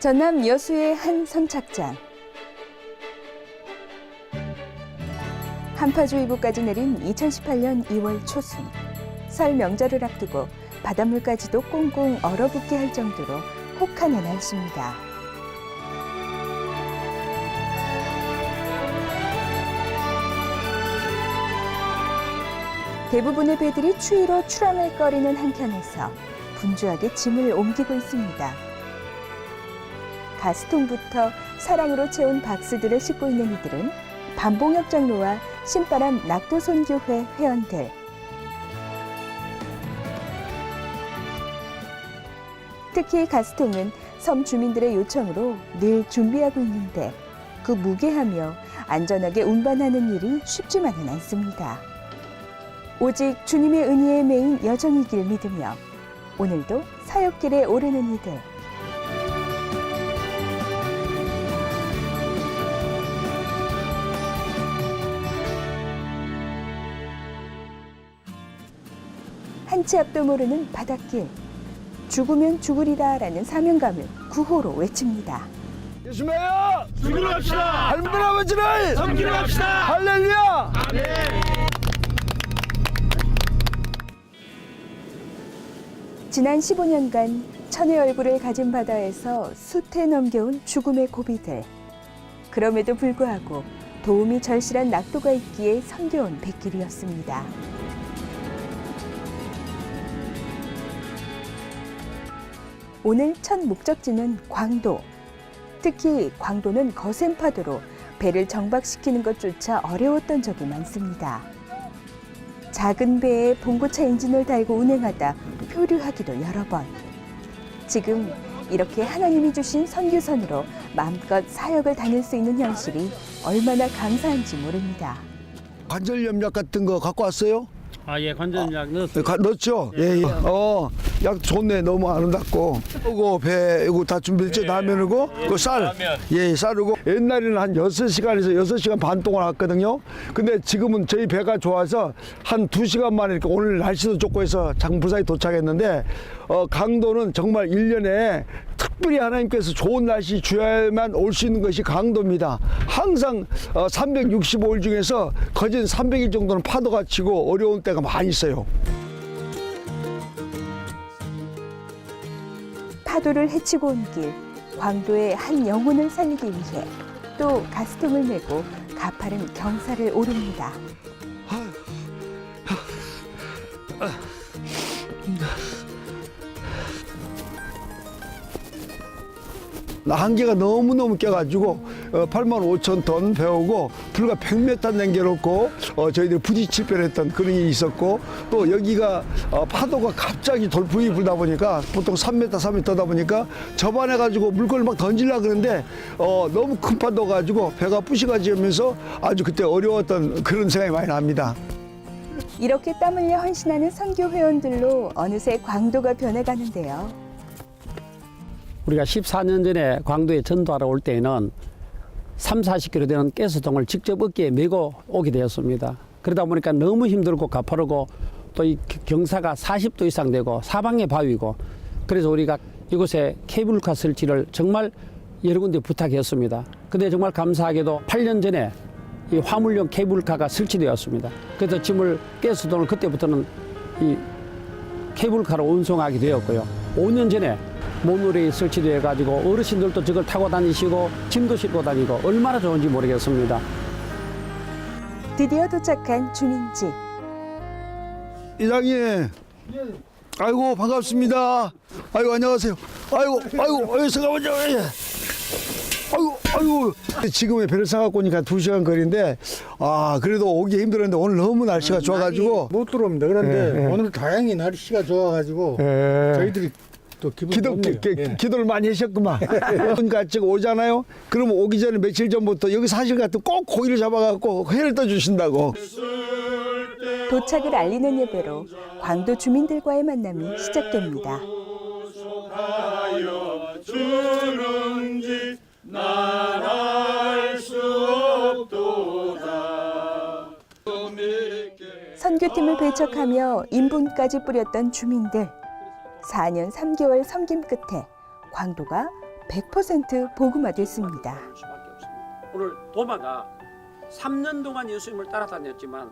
전남 여수의 한 선착장. 한파주의보까지 내린 2018년 2월 초순. 설 명절을 앞두고 바닷물까지도 꽁꽁 얼어붙게 할 정도로 혹한의 날씨입니다. 대부분의 배들이 추위로 추랑을 거리는 한켠에서 분주하게 짐을 옮기고 있습니다. 가스통부터 사랑으로 채운 박스들을 싣고 있는 이들은 반봉혁 장로와 신바람 낙도선교회 회원들. 특히 가스통은 섬 주민들의 요청으로 늘 준비하고 있는데 그 무게하며 안전하게 운반하는 일이 쉽지만은 않습니다. 오직 주님의 은혜에 매인 여정이길 믿으며 오늘도 사역길에 오르는 이들. 한 치 앞도 모르는 바닷길. 죽으면 죽으리라라는 사명감을 구호로 외칩니다. 예수님이여 죽으러 갑시다. 하나님 아버지를 섬기러 갑시다. 할렐루야. 아멘. 지난 15년간 천의 얼굴을 가진 바다에서 숱해 넘겨온 죽음의 고비들. 그럼에도 불구하고 도움이 절실한 낙도가 있기에 선교온 백길이었습니다. 오늘 첫 목적지는 광도. 특히 광도는 거센 파도로 배를 정박시키는 것조차 어려웠던 적이 많습니다. 작은 배에 봉고차 엔진을 달고 운행하다 표류하기도 여러 번. 지금 이렇게 하나님이 주신 선교선으로 마음껏 사역을 다닐 수 있는 현실이 얼마나 감사한지 모릅니다. 관절염약 같은 거 갖고 왔어요? 예, 관절약 넣었어요. 넣었죠? 예, 예. 약 좋네. 너무 아름답고. 이거 배 이거 다 준비됐죠? 라면이고 그 쌀. 예, 쌀이고. 옛날에는 한 6시간에서 6시간 반 동안 왔거든요. 근데 지금은 저희 배가 좋아서 한 2시간 만에 이렇게 오늘 날씨도 좋고 해서 무사히 도착했는데 강도는 정말 1년에 특별히 하나님께서 좋은 날씨 주야만 올 수 있는 것이 강도입니다. 항상 365일 중에서 거진 300일 정도는 파도가 치고 어려운 때가 많이 있어요. 파도를 헤치고 온 길, 광도의 한 영혼을 살리기 위해 또 가스통을 메고 가파른 경사를 오릅니다. 한계가 너무너무 껴가지고 85,000톤 배우고 불과 100m 남겨놓고 저희들이 부딪힐 뻔했던 그런 일이 있었고 또 여기가 파도가 갑자기 돌풍이 불다 보니까 보통 3m, 3m다 보니까 접안해가지고 물건을 막 던지려고 그러는데 너무 큰 파도 가지고 배가 부시가지면서 아주 그때 어려웠던 그런 생각이 많이 납니다. 이렇게 땀 흘려 헌신하는 선교 회원들로 어느새 광도가 변해가는데요. 우리가 14년 전에 광도에 전도하러 올 때에는 30-40kg 되는 가스통을 직접 어깨에 메고 오게 되었습니다. 그러다 보니까 너무 힘들고 가파르고 또 이 경사가 40도 이상 되고 사방에 바위고 그래서 우리가 이곳에 케이블카 설치를 정말 여러 군데 부탁했습니다. 근데 정말 감사하게도 8년 전에 이 화물용 케이블카가 설치되었습니다. 그래서 짐을 가스통을 그때부터는 이 케이블카로 운송하게 되었고요. 5년 전에 모노레일 설치되어 가지고 어르신들도 저걸 타고 다니시고 짐도 싣고 다니고 얼마나 좋은지 모르겠습니다. 드디어 도착한 주민집. 이장님, 아이고 반갑습니다. 아이고 안녕하세요. 아이고 잠깐만요. 아이고 지금의 배를 사갖고 오니까 2시간 거리인데 그래도 오기 힘들었는데 오늘 너무 날씨가 좋아가지고 못 들어옵니다. 그런데 오늘 다행히 날씨가 좋아가지고 저희들이 또 기도를 많이 하셨구만. 같이 오잖아요. 그러면 오기 전에 며칠 전부터 여기 사실 같은 꼭 고기를 잡아갖고 회를 떠주신다고. 도착을 알리는 예배로 광도 주민들과의 만남이 시작됩니다. 선교팀을 배척하며 인분까지 뿌렸던 주민들. 4년 3개월 섬김 끝에 광도가 100% 복음화됐습니다. 오늘 도마가 3년 동안 예수님을 따라다녔지만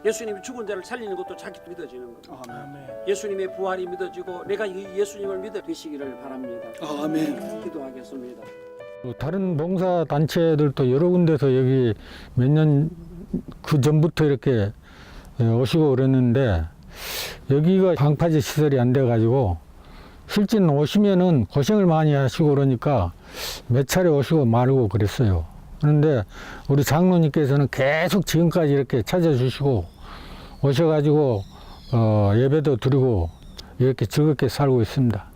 예수님이 죽은 자를 살리는 것도 자기도 믿어지는 겁니다. 예수님의 부활이 믿어지고 내가 이 예수님을 믿어 되시기를 바랍니다. 아멘. 기도하겠습니다. 다른 봉사 단체들도 여러 군데서 여기 몇 년 그 전부터 이렇게 오시고 그랬는데 여기가 방파제 시설이 안 돼 가지고 실제는 오시면은 고생을 많이 하시고 그러니까 몇 차례 오시고 말고 그랬어요. 그런데 우리 장로님께서는 계속 지금까지 이렇게 찾아주시고 오셔가지고 예배도 드리고 이렇게 즐겁게 살고 있습니다.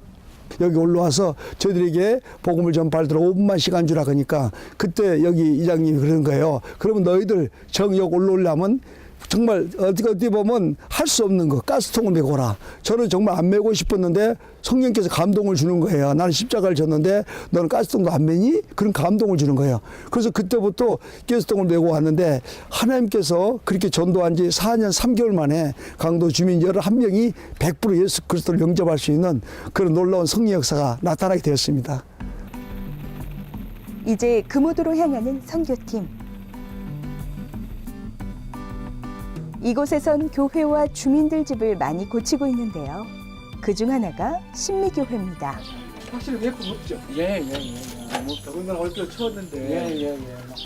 여기 올라와서 저희들에게 복음을 전파하도록 5분만 시간 주라 그러니까 그때 여기 이장님이 그러는 거예요. 그러면 너희들 정역 올라오려면 정말 어디 보면 할 수 없는 거 가스통을 메고 오라. 저는 정말 안 메고 싶었는데 성령께서 감동을 주는 거예요. 나는 십자가를 졌는데 너는 가스통도 안 메니? 그런 감동을 주는 거예요. 그래서 그때부터 가스통을 메고 왔는데 하나님께서 그렇게 전도한 지 4년 3개월 만에 강도 주민 11명이 100% 예수 그리스도를 영접할 수 있는 그런 놀라운 성령 역사가 나타나게 되었습니다. 이제 금오도로 향하는 선교팀. 이곳에선 교회와 주민들 집을 많이 고치고 있는데요. 그중 하나가 신미교회입니다. 확실히 예쁜 없죠? 예. 더군다나 얼핏 추웠는데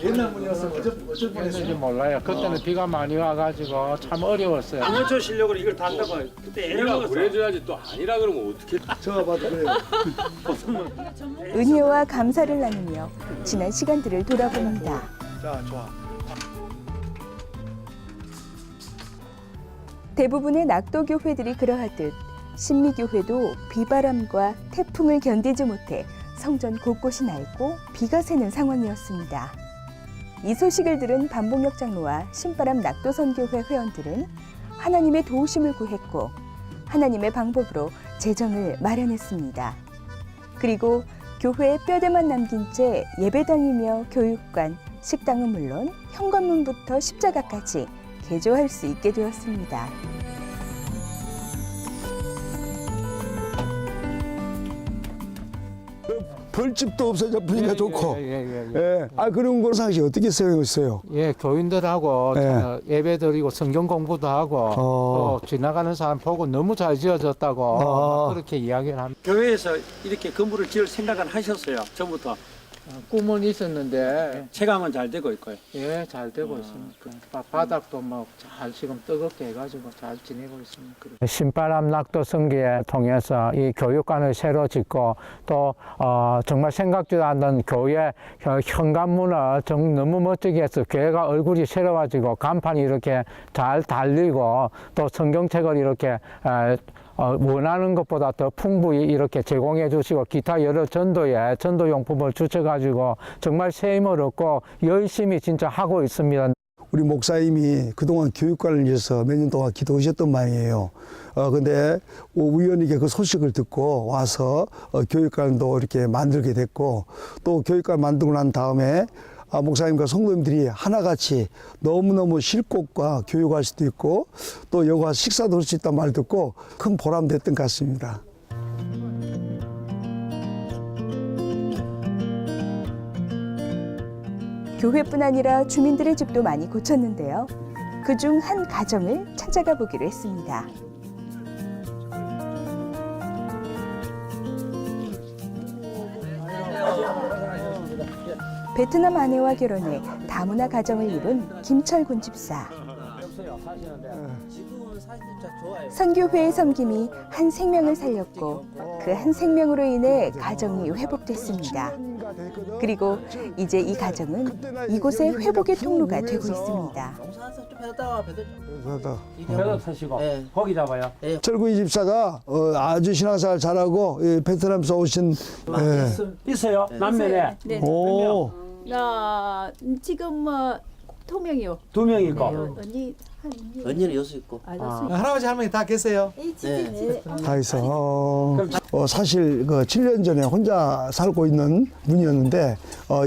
옛날 문이어서 어쩔 뻔했는지 몰라요. 그때는 비가 많이 와가지고 참 어려웠어요. 아마추어 실력으로 이걸 다 한다고 그때 애를 먹었어. 그래줘야지 또 아니라 그러면 어떻게? 제가 봐도 그래요. 은혜와 감사를 나누며 지난 시간들을 돌아봅니다. 자, 좋아. 대부분의 낙도교회들이 그러하듯 신미교회도 비바람과 태풍을 견디지 못해 성전 곳곳이 낡고 비가 새는 상황이었습니다. 이 소식을 들은 반복역 장로와 신바람 낙도선교회 회원들은 하나님의 도우심을 구했고 하나님의 방법으로 재정을 마련했습니다. 그리고 교회의 뼈대만 남긴 채 예배당이며 교육관, 식당은 물론 현관문부터 십자가까지 개조할 수 있게 되었습니다. 벌집도 없어져 분위기가 좋고. 예. 아 그런 거 상시 어떻게 세우셨어요? 예, 교인들하고 예배 드리고 성경 공부도 하고 또 지나가는 사람 보고 너무 잘 지어졌다고 막 그렇게 이야기를 합니다. 교회에서 이렇게 건물을 지을 생각은 하셨어요. 전부터. 꿈은 있었는데 체감은 잘 되고 있고요. 예, 잘 되고 있습니다. 바닥도 막 잘 지금 뜨겁게 해가지고 잘 지내고 있습니다. 신바람 낙도 선교회 통해서 이 교육관을 새로 짓고 또 정말 생각지도 않는 교회 현관문을 너무 멋지게 해서 교회가 얼굴이 새로워지고 간판이 이렇게 잘 달리고 또 성경책을 이렇게 원하는 것보다 더 풍부히 이렇게 제공해 주시고 기타 여러 전도용품을 주셔가지고 정말 새 힘을 얻고 열심히 진짜 하고 있습니다. 우리 목사님이 그동안 교육관을 위해서 몇 년 동안 기도하셨던 모양이에요. 근데 우연히 그 소식을 듣고 와서 교육관도 이렇게 만들게 됐고 또 교육관 만들고 난 다음에 목사님과 성도님들이 하나같이 너무너무 쉴 곳과 교육할 수도 있고 또 여기 와서 식사도 할 수 있다는 말 듣고 큰 보람 됐던 것 같습니다. 교회뿐 아니라 주민들의 집도 많이 고쳤는데요. 그중 한 가정을 찾아가 보기로 했습니다. 베트남 아내와 결혼해 다문화 가정을 이룬 김철군 집사. 선교회의 섬김이 한 생명을 살렸고 그 한 생명으로 인해 가정이 회복됐습니다. 그리고 이제 이 가정은 이곳의 회복의 통로가 되고 있습니다. 배도 타시고 고기 잡아요. 철구이 집사가 아주 신앙생활 잘하고 베트남에서 오신 있어요. 남면에 네. 오. 지금 뭐 2명이요. 2명 있고 언니 언니는 여수 있고. 할아버지 할머니 다 계세요? 네. 다 있어. 사실 그 7년 전에 혼자 살고 있는 분이었는데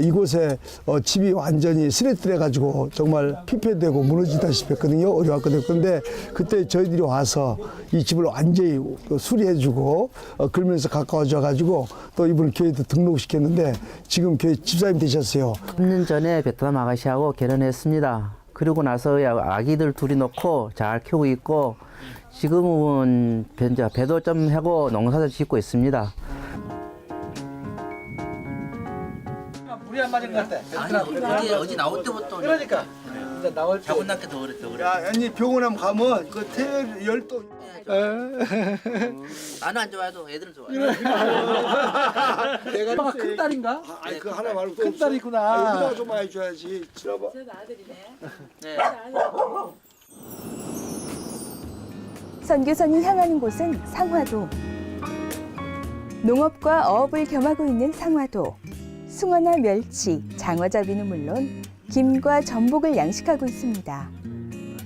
이곳에 집이 완전히 쓰레기돼 가지고 정말 피폐되고 무너지다시피 했거든요. 어려웠거든요. 그런데 그때 저희들이 와서 이 집을 완전히 수리해주고 그러면서 가까워져 가지고 또 이분을 교회도 등록시켰는데 지금 교회 집사님 되셨어요. 3년 전에 베트남 아가씨하고 결혼했습니다. 그리고 나서 아기들 둘이 놓고 잘 키우고 있고 지금은 배도 좀 하고 농사도 짓고 있습니다. 물이 안 맞은 것 같아. 어제 나올 때부터 그러니까 이제 나올 때. 자고 낳게 더 그래. 야, 언니 병원 한번 가면 그 태열 열도 나는 안 좋아해도 애들은 좋아해. 내가 아빠가 큰 딸인가? 아니 그 하나 말고 큰 딸이구나. 여기다 좀 해줘야지. 지나봐. 네. 선교선이 향하는 곳은 상화도. 농업과 어업을 겸하고 있는 상화도. 숭어나 멸치, 장어잡이는 물론 김과 전복을 양식하고 있습니다.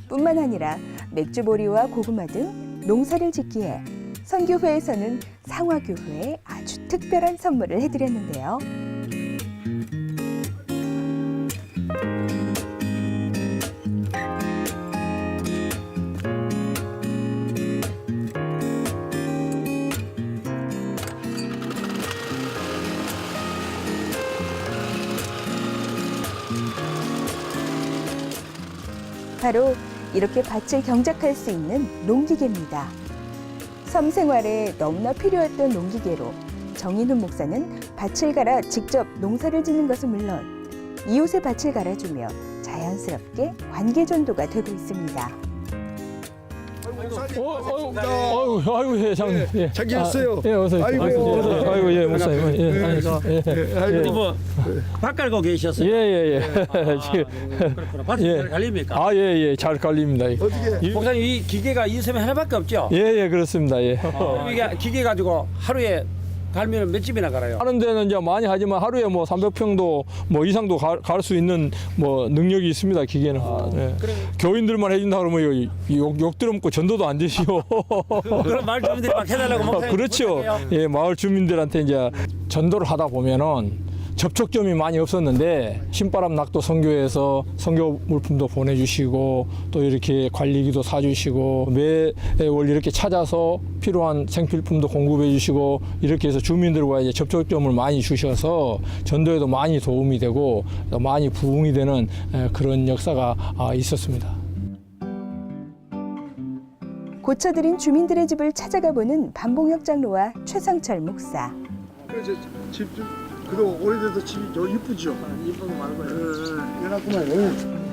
뿐만 아니라 맥주보리와 고구마 등 농사를 짓기에 선교회에서는 상화교회에 아주 특별한 선물을 해드렸는데요. 바로 이렇게 밭을 경작할 수 있는 농기계입니다. 섬 생활에 너무나 필요했던 농기계로 정인훈 목사는 밭을 갈아 직접 농사를 짓는 것은 물론 이웃의 밭을 갈아주며 자연스럽게 관계 전도가 되고 있습니다. 아이고, 예, 장님. 예. 잘 계셨어요? 예, 어서 오십시오. 아이고, 예, 목사님. 예, 아이고. 뭐 밭 갈고 계셨어요? 예. 그렇구나. 밭이 예. 잘 갈립니까? 아, 예, 잘 갈립니다. 어떻게? 목사님 이 기계가 이 섬에 하나밖에 없죠? 예, 그렇습니다. 예. 그럼 이게 기계 가지고 하루에 갈면 몇 집이나 갈아요? 하는 데는 이제 많이 하지만 하루에 뭐 300평도 뭐 이상도 갈 수 있는 뭐 능력이 있습니다, 기계는. 예. 교인들만 해준다 그러면 욕 들어먹고 전도도 안 되시오. 그럼 마을 주민들이 막 해달라고 목사님 그렇죠. 부탁해요. 예, 마을 주민들한테 이제 전도를 하다 보면은 접촉점이 많이 없었는데 신바람 낙도 선교에서 선교 물품도 보내주시고 또 이렇게 관리기도 사주시고 매월 이렇게 찾아서 필요한 생필품도 공급해 주시고 이렇게 해서 주민들과 이제 접촉점을 많이 주셔서 전도에도 많이 도움이 되고 많이 부흥이 되는 그런 역사가 있었습니다. 고쳐드린 주민들의 집을 찾아가 보는 반봉혁 장로와 최상철 목사. 그래서 집 좀 그래도 오래돼서 집이 저 이쁘죠. 이쁜 거 말고. 해놨구만.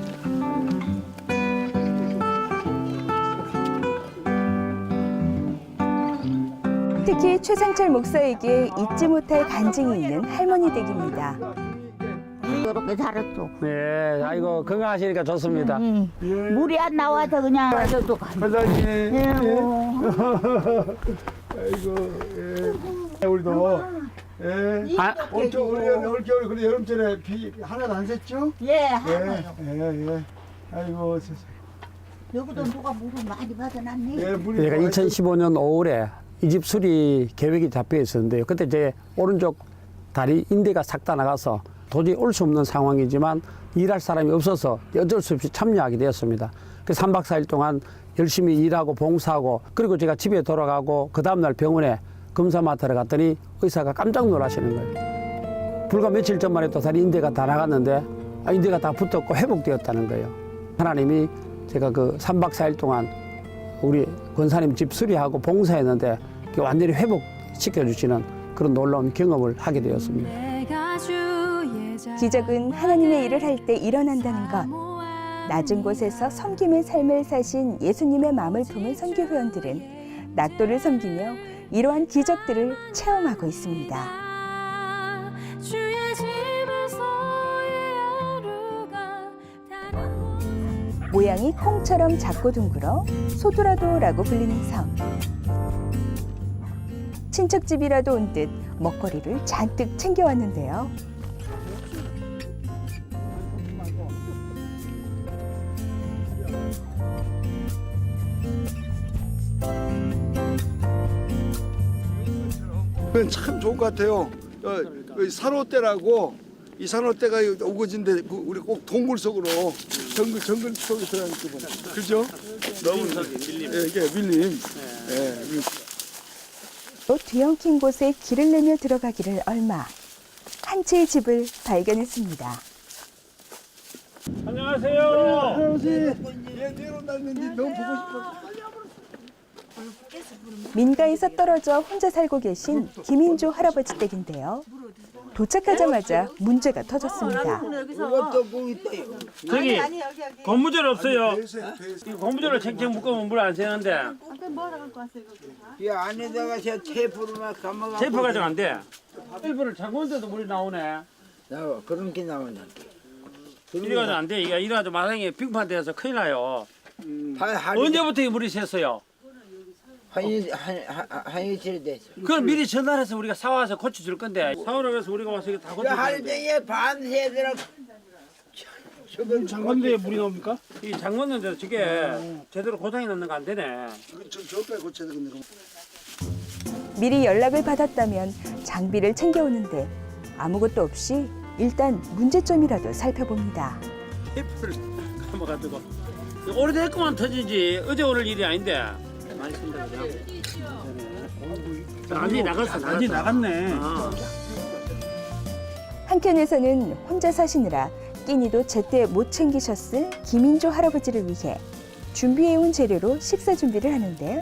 특히 최상철 목사에게 잊지 못할 간증이 있는 할머니 댁입니다. 그렇게 살았어. 네, 아이고 건강하시니까 좋습니다. 물이 안 나와서 그냥 가져도 가. 회장님. 예, 아이고. 예. 우리도. 예. 올겨울 그래 여름철에 비 하나도 안 샜죠? 예, 하나요. 예. 아이고 세상. 여기도 누가 물을 많이 받아놨네. 예, 물이 제가 2015년 5월에 이 집 수리 계획이 잡혀 있었는데요. 그때 제 오른쪽 다리 인대가 싹 다 나가서 도저히 올 수 없는 상황이지만 일할 사람이 없어서 어쩔 수 없이 참여하게 되었습니다. 그래서 3박 4일 동안 열심히 일하고 봉사하고 그리고 제가 집에 돌아가고 그 다음날 병원에 검사 맡으러 갔더니 의사가 깜짝 놀라시는 거예요. 불과 며칠 전만 해도 다리 인대가 다 나갔는데 인대가 다 붙었고 회복되었다는 거예요. 하나님이 제가 그 3박 4일 동안 우리 권사님 집 수리하고 봉사했는데 완전히 회복시켜주시는 그런 놀라운 경험을 하게 되었습니다. 기적은 하나님의 일을 할 때 일어난다는 것. 낮은 곳에서 섬김의 삶을 사신 예수님의 마음을 품은 선교회원들은 낙도를 섬기며 이러한 기적들을 체험하고 있습니다. 모양이 콩처럼 작고 둥글어 소도라도라고 불리는 섬. 친척집이라도 온 듯 먹거리를 잔뜩 챙겨왔는데요. 그건 참 좋은 것 같아요. 산호대라고 이 산호대가 우거진데 우리 꼭 동굴 속으로 정글 속에 들어가는 기분. 그죠? 너무 밀림. 이게 밀림. 또 뒤엉킨 곳에 길을 내며 들어가기를 얼마. 한 채의 집을 발견했습니다. 안녕하세요. 할아버지, 내려온다는데 너무 보고 싶어. 민가에서 떨어져 혼자 살고 계신 김인조 할아버지 댁인데요. 도착하자마자 문제가 터졌습니다. 저기 고무줄 없어요. 이 고무줄을 챙챙 묶으면 물 안 새는데. 이 안에다가 저 테이프로만 감아가. 테이프 가지고 안 돼. 테이프를 잠궜는데도 물이 나오네. 나와 그런 게 나오냐. 이래가지고 안 돼. 이래가지고 마당에 빙판 돼서 큰일 나요. 언제부터 이 물이 샜어요? 한 이틀 됐어. 그걸 미리 전화해서 우리가 사와서 고쳐줄 건데 사오라고 해서 우리가 와서 이거 다 고쳐줄 건데. 할머니에 밤새도록 장건대에 물이 나옵니까? 이 잠궜는데 저게 제대로 고장이 났는 거 안 되네. 저까지 고쳐야 되겠네. 미리 연락을 받았다면 장비를 챙겨오는데 아무것도 없이 일단 문제점이라도 살펴봅니다. 테이프를 감아가지고 오래됐구만 터진지 어제 오늘 일이 아닌데 많이 쓴다 그냥. 난리 나갔어. 난리 나갔네. 한켠에서는 혼자 사시느라 끼니도 제때 못 챙기셨을 김인조 할아버지를 위해 준비해온 재료로 식사 준비를 하는데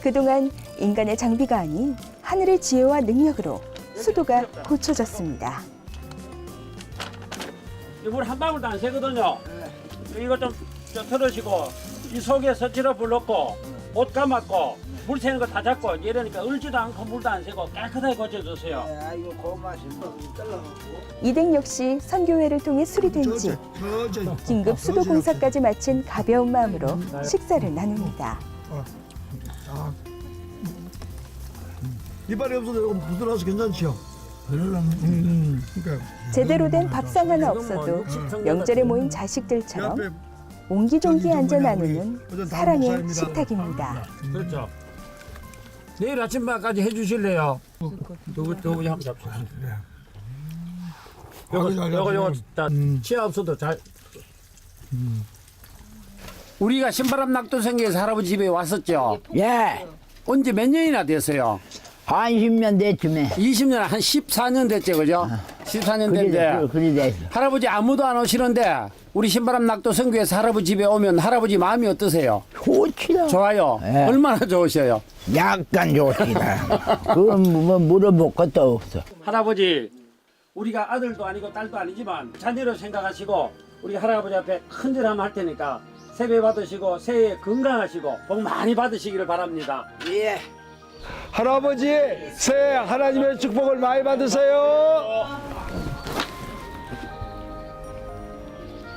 그동안 인간의 장비가 아닌 하늘의 지혜와 능력으로 수도가 고쳐졌습니다. 물 한 방울도 안 새거든요. 이거 좀 털으시고 이 속에 서치로 불 넣고 옷 감았고 물 새는 거 다 잡고 이러니까 얼지도 않고 물도 안 새고 깨끗하게 고쳐줬어요. 아이고 고마워. 이 댁 역시 선교회를 통해 수리된 집. 긴급 수도 공사까지 마친 가벼운 마음으로 식사를 나눕니다. 이빨이 없어도 이거 부드러워서 괜찮지요? 제대로 된 밥상 하나 없어도 명절에 모인 자식들처럼 옹기종기 앉아 나누는 사랑의 식탁입니다. 그렇죠. 내일 아침밥까지 해주실래요? 누구 한번 잡수세요. 요거 다 치아 없어도 잘. 우리가 신바람 낙도생계에서 할아버지 집에 왔었죠. 예. 언제 몇 년이나 됐어요? 한 10년 됐쯤에. 20년 한 14년 됐죠, 그죠? 14년 됐는데 그리 됐어. 할아버지 아무도 안 오시는데 우리 신바람 낙도생교에서 할아버지 집에 오면 할아버지 마음이 어떠세요? 좋지요. 좋아요. 예. 얼마나 좋으셔요? 약간 좋습니다. 그건 뭐 물어볼 것도 없어. 할아버지, 우리가 아들도 아니고 딸도 아니지만 자녀로 생각하시고 우리 할아버지 앞에 큰절함 할 테니까 세배 받으시고 새해 건강하시고 복 많이 받으시기를 바랍니다. 예. 할아버지, 새해 하나님의 축복을 많이 받으세요.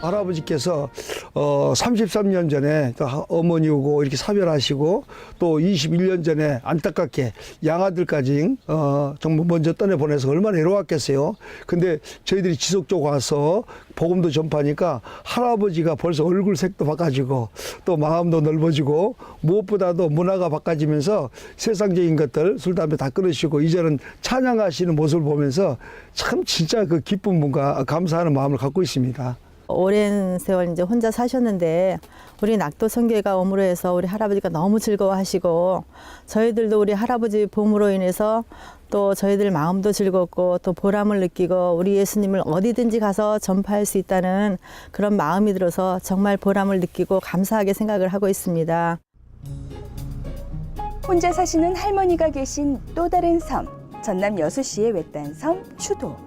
할아버지께서 33년 전에 또 어머니 오고 이렇게 사별하시고 또 21년 전에 안타깝게 양아들까지 정말 먼저 떠내보내서 얼마나 외로웠겠어요. 근데 저희들이 지속적으로 와서 복음도 전파하니까 할아버지가 벌써 얼굴색도 바꿔지고 또 마음도 넓어지고 무엇보다도 문화가 바꿔지면서 세상적인 것들 술 담배 다 끊으시고 이제는 찬양하시는 모습을 보면서 참 진짜 그 기쁨과 감사하는 마음을 갖고 있습니다. 오랜 세월 이제 혼자 사셨는데 우리 낙도 선교회가 옴으로 해서 우리 할아버지가 너무 즐거워하시고 저희들도 우리 할아버지 봄으로 인해서 또 저희들 마음도 즐겁고 또 보람을 느끼고 우리 예수님을 어디든지 가서 전파할 수 있다는 그런 마음이 들어서 정말 보람을 느끼고 감사하게 생각을 하고 있습니다. 혼자 사시는 할머니가 계신 또 다른 섬, 전남 여수시의 외딴 섬 추도.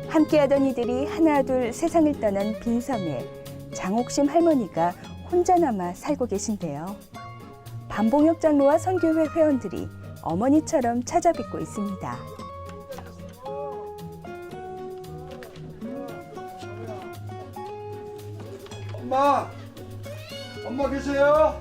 함께하던 이들이 하나둘 세상을 떠난 빈섬에 장옥심 할머니가 혼자 남아 살고 계신데요. 반봉혁 장로와 선교회 회원들이 어머니처럼 찾아뵙고 있습니다. 엄마 계세요?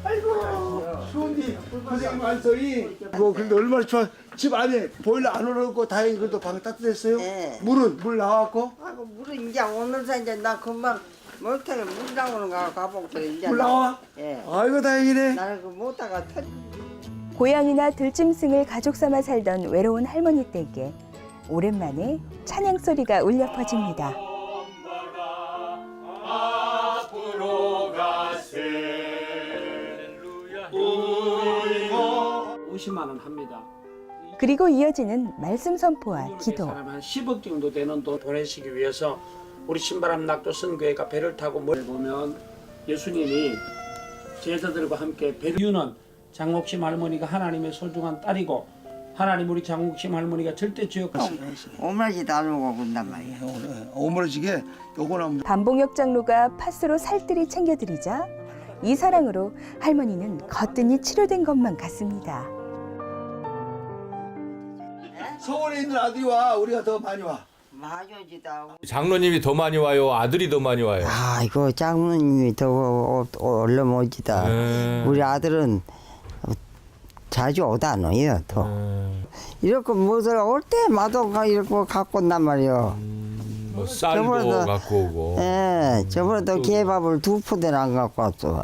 아이고, 수은이 고생 많소이. 근데 얼마나 좋아. 집 안에 보일러 안 올라오고 다행히 그래도 방 따뜻했어요? 네. 물 나왔고? 아이고 물은 이제 오늘서 이제 나 금방 못하게 물 나오는 거 가보고 이제. 물 나와? 예. 아이고 다행이네. 나는 그 못다가 터. 고양이나 들짐승을 가족 삼아 살던 외로운 할머니 댁에 오랜만에 찬양 소리가 울려 퍼집니다. 50만 원 합니다. 그리고 이어지는 말씀 선포와 기도. 사람 한 10억 정도 되는 돈 보내시기 위해서 우리 신바람 낙도 선교회가 배를 타고 보면 예수님이 제자들과 함께 배를 이유는 장옥심 할머니가 하나님의 소중한 딸이고 하나님 우리 장옥심 할머니가 절대 지역하시고 오므라지도 안 먹고 본단 말이야. 오므라지게 요거는 반봉혁 장로가 팥으로 살뜰히 챙겨드리자 이 사랑으로 할머니는 거뜬히 치료된 것만 같습니다. 서울에 있는 아들이 와. 우리가 더 많이 와. 마주지다. 장로님이 더 많이 와요? 아들이 더 많이 와요? 아이고 장모님이 더 얼른 오지다. 우리 아들은 자주 오다 안 와요. 더. 이렇게 무엇을 올 때마다 이렇게 갖고 온단 말이요. 뭐 쌀도 갖고 오고. 예, 저번에도 개밥을 2포대나 안 갖고 왔어.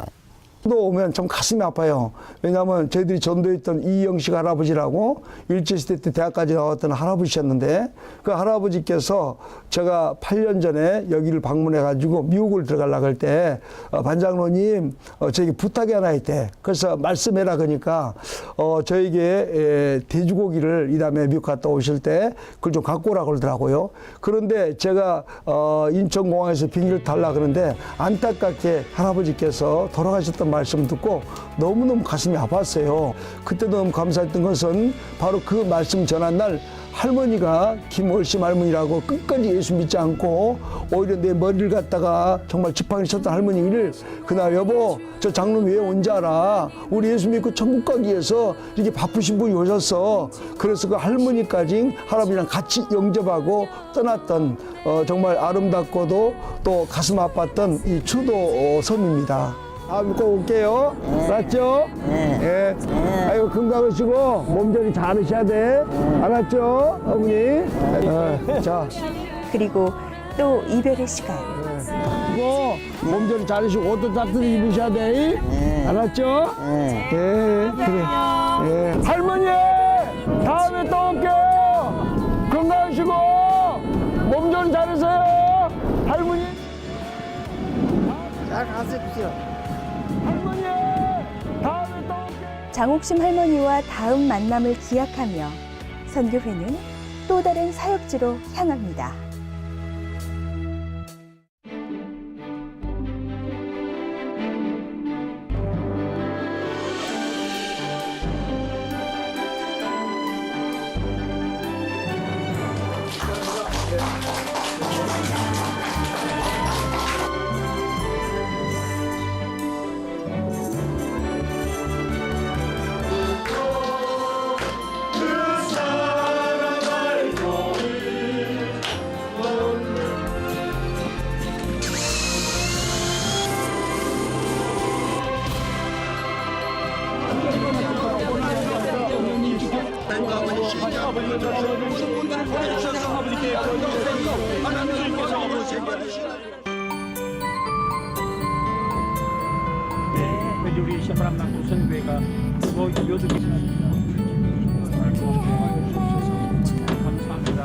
또 오면 좀 가슴이 아파요. 왜냐하면 저희들이 전도했던 이영식 할아버지라고 일제시대 때 대학까지 나왔던 할아버지셨는데 그 할아버지께서 제가 8년 전에 여기를 방문해가지고 미국을 들어가려고 할 때 반장로님 저에게 부탁이 하나 있대. 그래서 말씀해라 그러니까 저에게 돼지고기를 이 다음에 미국 갔다 오실 때 그걸 좀 갖고 오라고 그러더라고요. 그런데 제가 인천공항에서 비행기를 타려고 그러는데 안타깝게 할아버지께서 돌아가셨던 말씀 듣고 너무너무 가슴이 아팠어요. 그때 너무 감사했던 것은 바로 그 말씀 전한 날 할머니가 김월심 할머니라고 끝까지 예수 믿지 않고 오히려 내 머리를 갖다가 정말 지팡이를 쳤던 할머니를 그날 여보 저 장로님 왜 온지 알아? 우리 예수 믿고 천국 가기 위해서 이렇게 바쁘신 분이 오셨어. 그래서 그 할머니까지 할아버지랑 같이 영접하고 떠났던 정말 아름답고도 또 가슴 아팠던 이 추도 섬입니다. 다음에 꼭 올게요. 알았죠? 예. 아이고 건강하시고 몸조리 잘하셔야 돼. 알았죠? 어머니? 자. 그리고 또 이별의 시간. 이거 몸조리 잘하시고 옷도 따뜻히 입으셔야 돼. 알았죠? 예. 그래. 예. 할머니! 다음에 또 올게요. 건강하시고 몸조리 잘하세요. 할머니. 잘 가십시오. 장옥심 할머니와 다음 만남을 기약하며 선교회는 또 다른 사역지로 향합니다. 우리 신바람 낙도 선교회가 감사합니다.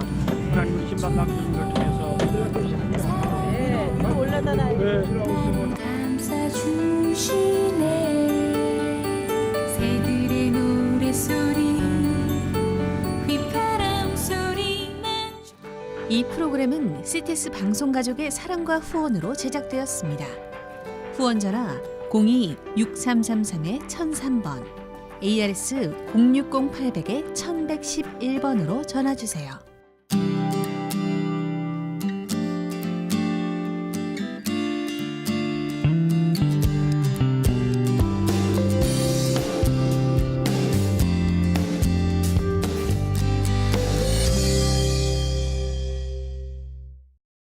하나님 우리 신바람 낙도 선교를 통해서 감사 주시네 새들의 노래소리 휘파람 소리만. 이 프로그램은 CTS 방송가족의 사랑과 후원으로 제작되었습니다. 후원 전화 02-6333-1003번, ARS 060-800-1111번으로 전화주세요.